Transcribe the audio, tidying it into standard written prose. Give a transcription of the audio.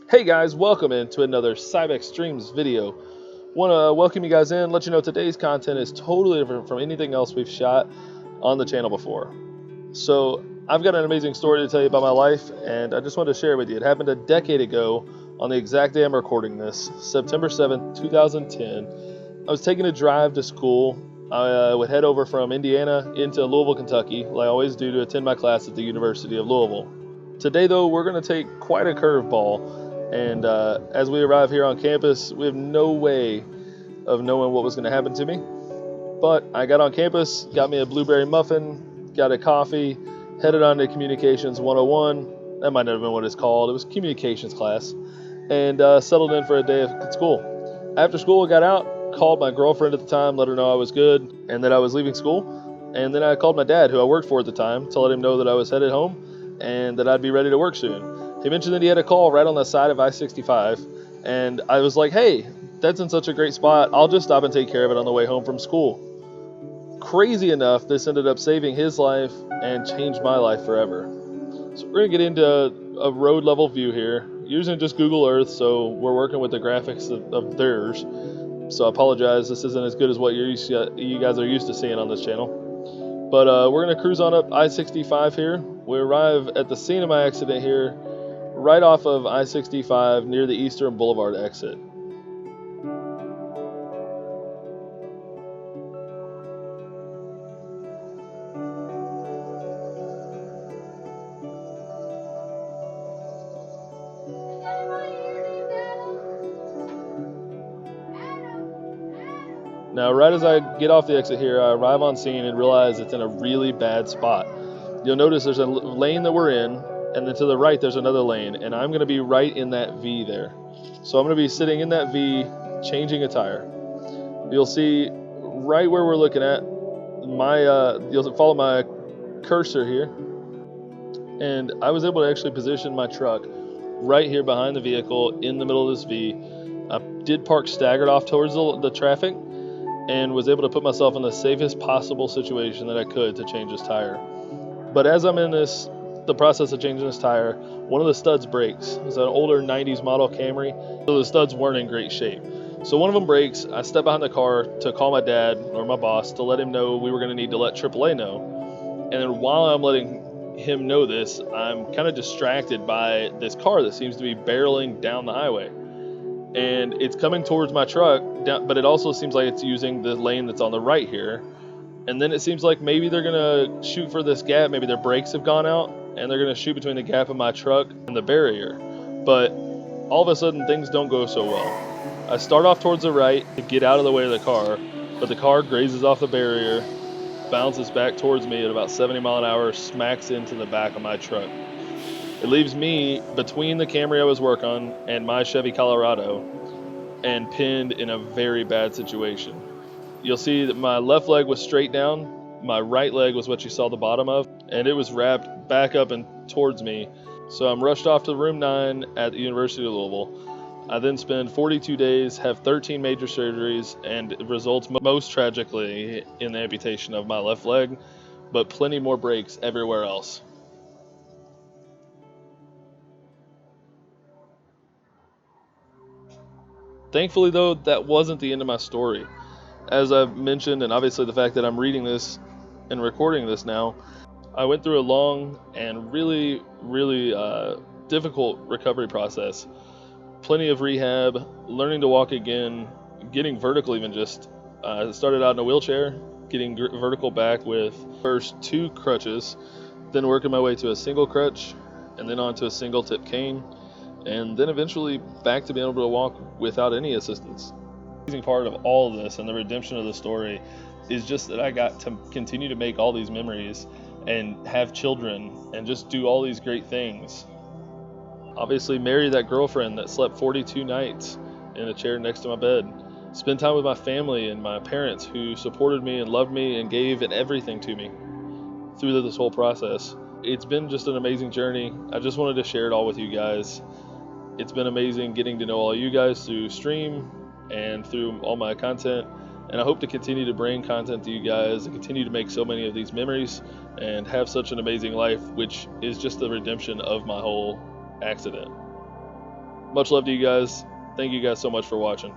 Hey guys, welcome into another Cybex Streams video. Want to welcome you guys in, let you know today's content is totally different from anything else we've shot on the channel before. So I've got an amazing story to tell you about my life, and I just wanted to share it with you. It happened a decade ago on the exact day I'm recording this, September 7th, 2010. I was taking a drive to school. I would head over from Indiana into Louisville, Kentucky, like I always do, to attend my class at the University of Louisville. Today, though, we're going to take quite a curveball. And as we arrive here on campus, we have no way of knowing what was going to happen to me. But I got on campus, got me a blueberry muffin, got a coffee, headed on to Communications 101. That might not have been what it's called. It was communications class. And settled in for a day at school. After school, I got out, called my girlfriend at the time, let her know I was good and that I was leaving school. And then I called my dad, who I worked for at the time, to let him know that I was headed home and that I'd be ready to work soon. He mentioned that he had a call right on the side of I-65, and I was like, hey, that's in such a great spot, I'll just stop and take care of it on the way home from school. Crazy enough, this ended up saving his life and changed my life forever. So we're going to get into a road level view here, using just Google Earth, so we're working with the graphics of theirs. So I apologize, this isn't as good as what you guys are used to seeing on this channel. But we're going to cruise on up I-65 here. We arrive at the scene of my accident here, right off of I-65 near the Eastern Boulevard exit. Now, right as I get off the exit here, I arrive on scene and realize it's in a really bad spot. You'll notice there's a lane that we're in, and then to the right there's another lane, and I'm going to be right in that V there. So I'm going to be sitting in that V, changing a tire. You'll see right where we're looking at, you'll follow my cursor here, and I was able to actually position my truck right here behind the vehicle in the middle of this V. I did park staggered off towards the traffic, and was able to put myself in the safest possible situation that I could to change this tire. But as I'm in the process of changing this tire, one of the studs breaks. It's an older 90s model Camry, so the studs weren't in great shape. So one of them breaks. I step behind the car to call my dad or my boss to let him know we were going to need to let AAA know. And then while I'm letting him know this, I'm kind of distracted by this car that seems to be barreling down the highway. And it's coming towards my truck, but it also seems like it's using the lane that's on the right here. And then it seems like maybe they're going to shoot for this gap. Maybe their brakes have gone out, and they're going to shoot between the gap of my truck and the barrier. But all of a sudden, things don't go so well. I start off towards the right to get out of the way of the car, but the car grazes off the barrier, bounces back towards me at about 70 miles an hour, smacks into the back of my truck. It leaves me between the Camry I was working on and my Chevy Colorado, and pinned in a very bad situation. You'll see that my left leg was straight down, my right leg was what you saw the bottom of, and it was wrapped back up and towards me. So I'm rushed off to room 9 at the University of Louisville. I then spend 42 days, have 13 major surgeries, and it results most tragically in the amputation of my left leg, but plenty more breaks everywhere else. Thankfully, though, that wasn't the end of my story. As I've mentioned, and obviously the fact that I'm reading this and recording this now, I went through a long and really difficult recovery process. Plenty of rehab, learning to walk again, getting vertical even just. I started out in a wheelchair, getting vertical back with first 2 crutches, then working my way to a single crutch, and then onto a single tip cane, and then eventually back to being able to walk without any assistance. The amazing part of all of this and the redemption of the story is just that I got to continue to make all these memories and have children and just do all these great things. Obviously marry that girlfriend that slept 42 nights in a chair next to my bed. Spend time with my family and my parents who supported me and loved me and gave everything to me through this whole process. It's been just an amazing journey. I just wanted to share it all with you guys. It's been amazing getting to know all you guys through stream and through all my content, and I hope to continue to bring content to you guys and continue to make so many of these memories and have such an amazing life, which is just the redemption of my whole accident. Much love to you guys. Thank you guys so much for watching.